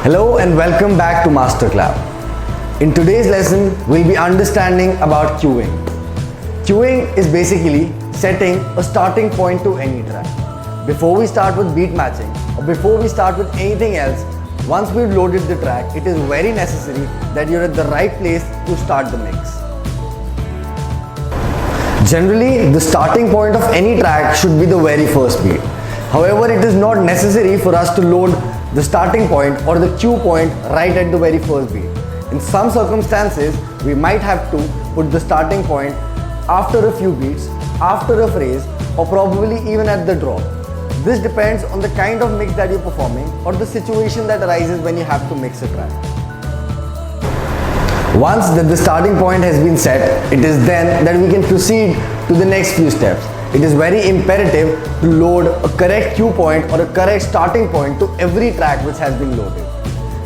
Hello and welcome back to Masterclass. In today's lesson, we'll be understanding about queuing. Queuing is basically setting a starting point to any track. Before we start with beat matching or before we start with anything else, once we've loaded the track, it is very necessary that you're at the right place to start the mix. Generally, the starting point of any track should be the very first beat. However, it is not necessary for us to load the starting point or the cue point right at the very first beat. In some circumstances, we might have to put the starting point after a few beats, after a phrase, or probably even at the drop. This depends on the kind of mix that you're performing or the situation that arises when you have to mix a track. Once that the starting point has been set, it is then that we can proceed to the next few steps. It is very imperative to load a correct cue point or a correct starting point to every track which has been loaded.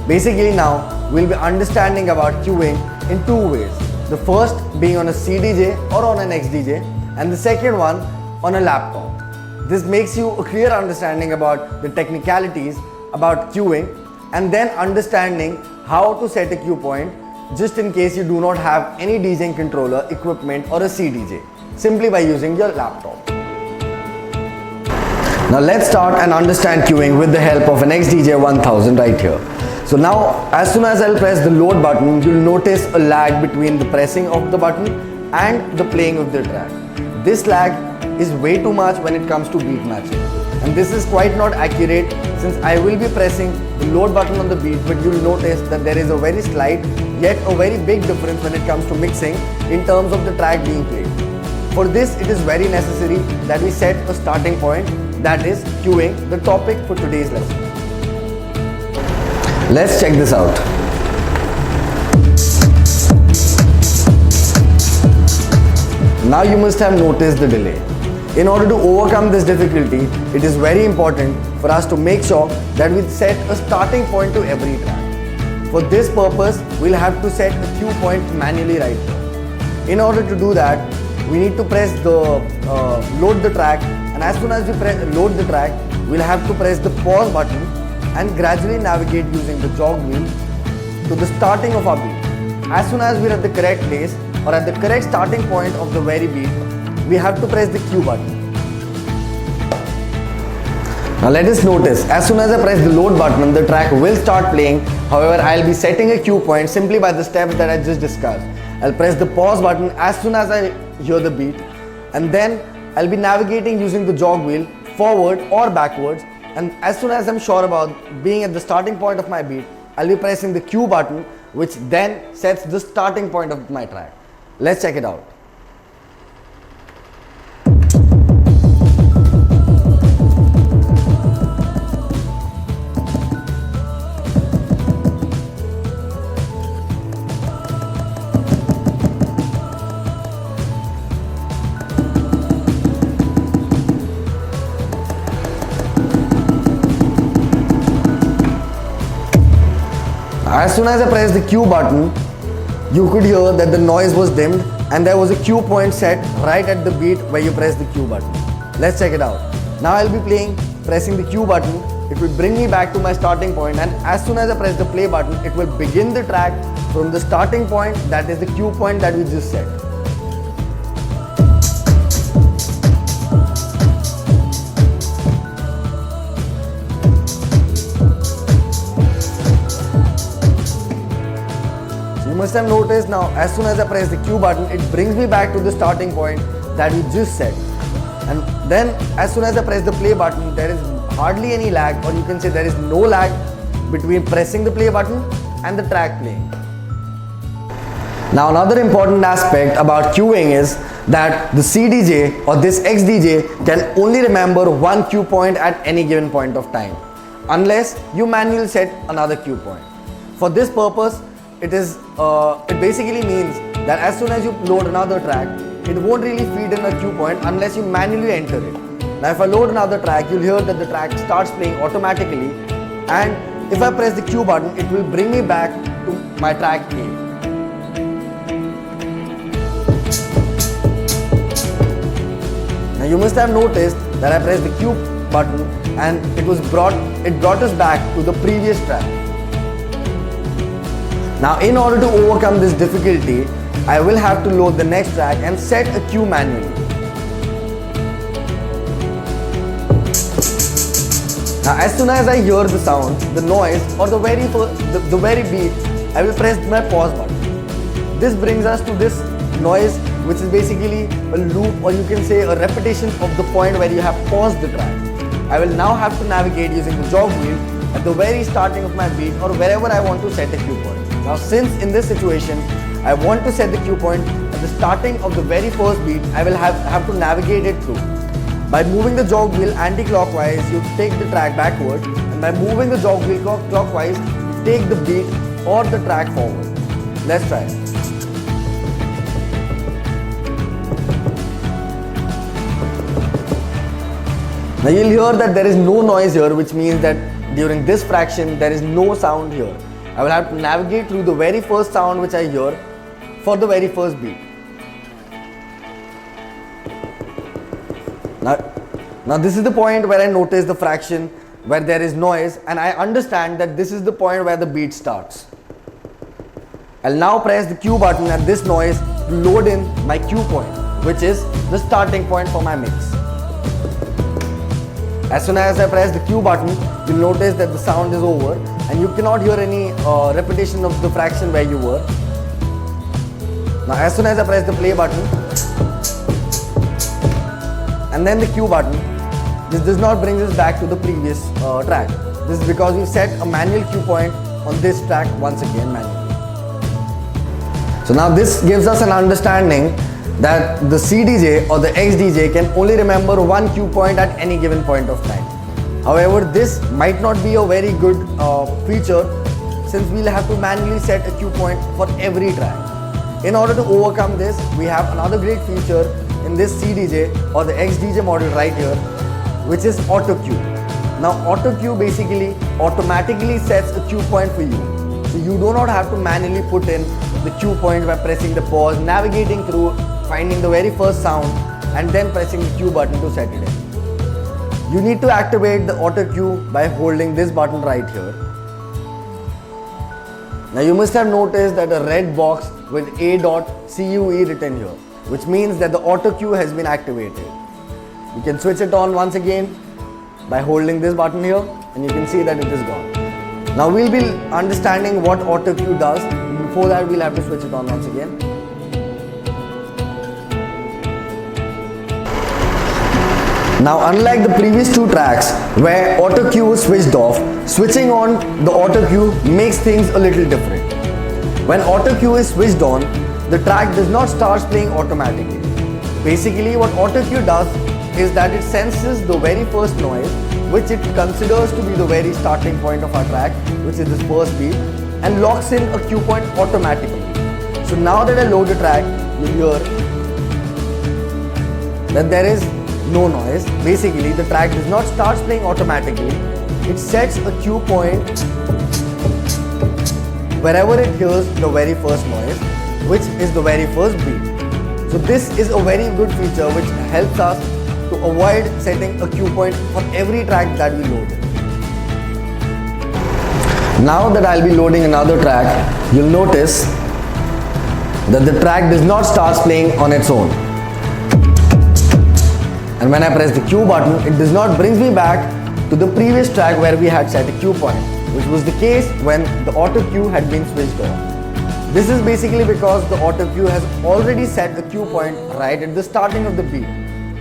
Basically now, we'll be understanding about queuing in two ways. The first being on a CDJ or on an XDJ, and the second one on a laptop. This makes you a clear understanding about the technicalities about queuing and then understanding how to set a cue point just in case you do not have any DJing controller equipment or a CDJ, simply by using your laptop. Now let's start and understand queuing with the help of an XDJ 1000 right here. So now as soon as I'll press the load button, you'll notice a lag between the pressing of the button and the playing of the track. This lag is way too much when it comes to beat matching. And this is quite not accurate since I will be pressing the load button on the beat, but you'll notice that there is a very slight yet a very big difference when it comes to mixing in terms of the track being played. For this, it is very necessary that we set a starting point, that is queuing, the topic for today's lesson. Let's check this out. Now you must have noticed the delay. In order to overcome this difficulty, it is very important for us to make sure that we set a starting point to every track. For this purpose, we'll have to set a cue point manually right now. In order to do that, we need to press the load the track, and as soon as we load the track, we'll have to press the pause button and gradually navigate using the jog wheel to the starting of our beat. As soon as we're at the correct place or at the correct starting point of the very beat, we have to press the cue button. Now let us notice, as soon as I press the load button, the track will start playing. However, I'll be setting a cue point simply by the steps that I just discussed. I'll press the pause button as soon as I hear the beat, and then I'll be navigating using the jog wheel forward or backwards, and as soon as I'm sure about being at the starting point of my beat, I'll be pressing the cue button, which then sets the starting point of my track. Let's check it out. As soon as I pressed the cue button, you could hear that the noise was dimmed and there was a cue point set right at the beat where you press the cue button. Let's check it out. Now I'll be pressing the cue button. It will bring me back to my starting point, and as soon as I press the play button, it will begin the track from the starting point, that is the cue point that we just set. You must have noticed now, as soon as I press the cue button, it brings me back to the starting point that we just set. And then as soon as I press the play button, there is hardly any lag, or you can say there is no lag between pressing the play button and the track playing. Now another important aspect about queuing is that the CDJ or this XDJ can only remember one cue point at any given point of time, unless you manually set another cue point. For this purpose, it basically means that as soon as you load another track, it won't really feed in a cue point unless you manually enter it. Now if I load another track, you'll hear that the track starts playing automatically, and if I press the cue button, it will bring me back to my track A. Now you must have noticed that I pressed the cue button and it brought us back to the previous track. Now in order to overcome this difficulty, I will have to load the next track and set a cue manually. Now as soon as I hear the sound, the noise or the very beat, I will press my pause button. This brings us to this noise, which is basically a loop, or you can say a repetition of the point where you have paused the track. I will now have to navigate using the jog wheel at the very starting of my beat or wherever I want to set a cue point. Now since in this situation I want to set the cue point at the starting of the very first beat, I will have to navigate it through. By moving the jog wheel anti-clockwise, you take the track backward, and by moving the jog wheel clockwise, you take the beat or the track forward. Let's try it. Now you'll hear that there is no noise here, which means that during this fraction there is no sound here. I will have to navigate through the very first sound which I hear for the very first beat. Now this is the point where I notice the fraction where there is noise, and I understand that this is the point where the beat starts. I'll now press the cue button at this noise to load in my cue point, which is the starting point for my mix. As soon as I press the cue button, you'll notice that the sound is over and you cannot hear any repetition of the fraction where you were. Now as soon as I press the play button and then the cue button, this does not bring us back to the previous track. This is because we set a manual cue point on this track once again manually. So now this gives us an understanding that the CDJ or the XDJ can only remember one cue point at any given point of time. However, this might not be a very good feature, since we'll have to manually set a cue point for every track. In order to overcome this, we have another great feature in this CDJ or the XDJ model right here, which is auto cue. Now auto cue basically automatically sets a cue point for you. So you do not have to manually put in the cue point by pressing the pause, navigating through, finding the very first sound and then pressing the cue button to set it in. You need to activate the auto cue by holding this button right here. Now you must have noticed that a red box with A.CUE written here, which means that the auto cue has been activated. You can switch it on once again by holding this button here, and you can see that it is gone. Now we'll be understanding what auto cue does. Before that, we'll have to switch it on once again. Now unlike the previous two tracks where auto cue was switched off, switching on the auto cue makes things a little different. When auto cue is switched on, the track does not start playing automatically. Basically what auto cue does is that it senses the very first noise, which it considers to be the very starting point of our track, which is this first beat, and locks in a cue point automatically. So now that I load the track, you hear that there is no noise. Basically the track does not start playing automatically. It sets a cue point wherever it hears the very first noise, which is the very first beat. So this is a very good feature which helps us to avoid setting a cue point for every track that we load. Now that I'll be loading another track, you'll notice that the track does not start playing on its own. And when I press the cue button, it does not bring me back to the previous track where we had set a cue point, which was the case when the auto cue had been switched on. This is basically because the auto cue has already set a cue point right at the starting of the beat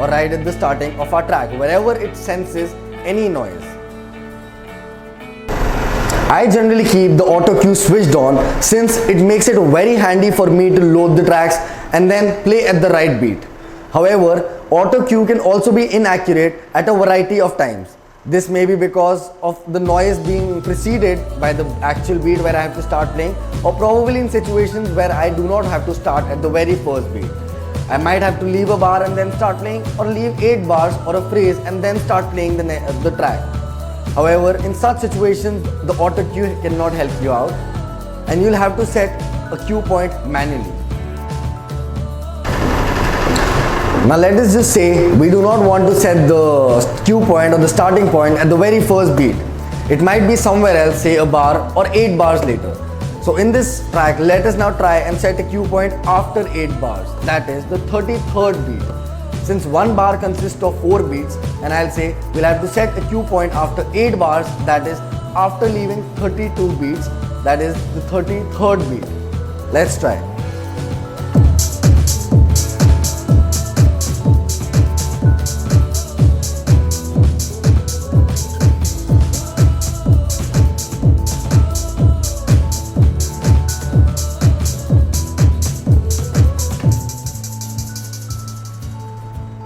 or right at the starting of our track, wherever it senses any noise. I generally keep the auto cue switched on since it makes it very handy for me to load the tracks and then play at the right beat. However, auto cue can also be inaccurate at a variety of times. This may be because of the noise being preceded by the actual beat where I have to start playing, or probably in situations where I do not have to start at the very first beat. I might have to leave a bar and then start playing, or leave 8 bars or a phrase and then start playing the track. However, in such situations, the auto cue cannot help you out and you'll have to set a cue point manually. Now let us just say we do not want to set the cue point or the starting point at the very first beat. It might be somewhere else, say a bar or 8 bars later. So in this track, let us now try and set a cue point after 8 bars, that is the 33rd beat. Since 1 bar consists of 4 beats, and I'll say we'll have to set a cue point after 8 bars, that is after leaving 32 beats, that is the 33rd beat. Let's try.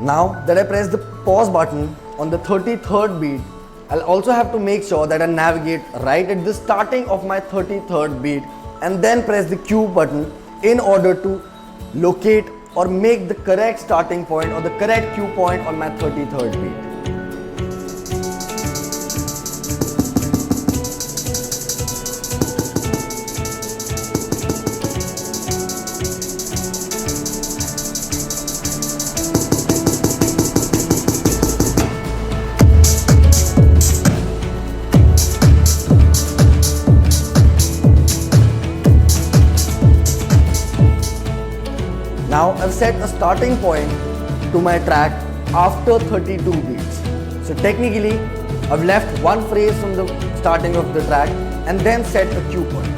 Now that I press the pause button on the 33rd beat, I'll also have to make sure that I navigate right at the starting of my 33rd beat and then press the cue button in order to locate or make the correct starting point or the correct cue point on my 33rd beat. Now I've set a starting point to my track after 32 beats. So technically I've left one phrase from the starting of the track and then set a cue point.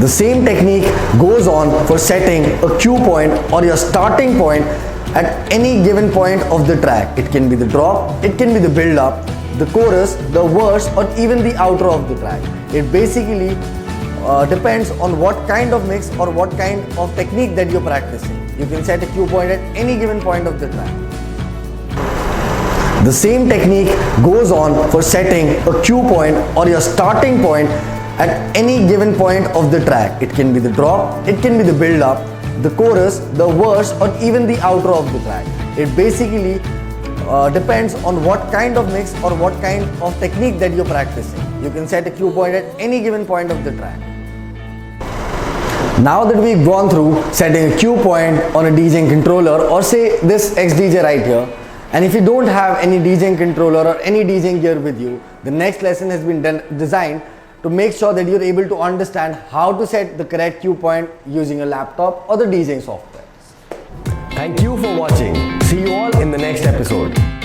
The same technique goes on for setting a cue point or your starting point at any given point of the track. It can be the drop, it can be the build up, the chorus, the verse, or even the outro of the track. It basically depends on what kind of mix or what kind of technique that you're practicing. You can set a cue point at any given point of the track. The same technique goes on for setting a cue point or your starting point at any given point of the track. It can be the drop, it can be the build up, the chorus, the verse, or even the outro of the track. It basically depends on what kind of mix or what kind of technique that you're practicing. You can set a cue point at any given point of the track. Now that we've gone through setting a cue point on a DJing controller, or say this XDJ right here, and if you don't have any DJing controller or any DJing gear with you, the next lesson has been designed to make sure that you're able to understand how to set the correct cue point using a laptop or the DJing software. Thank you for watching. See you all in the next episode.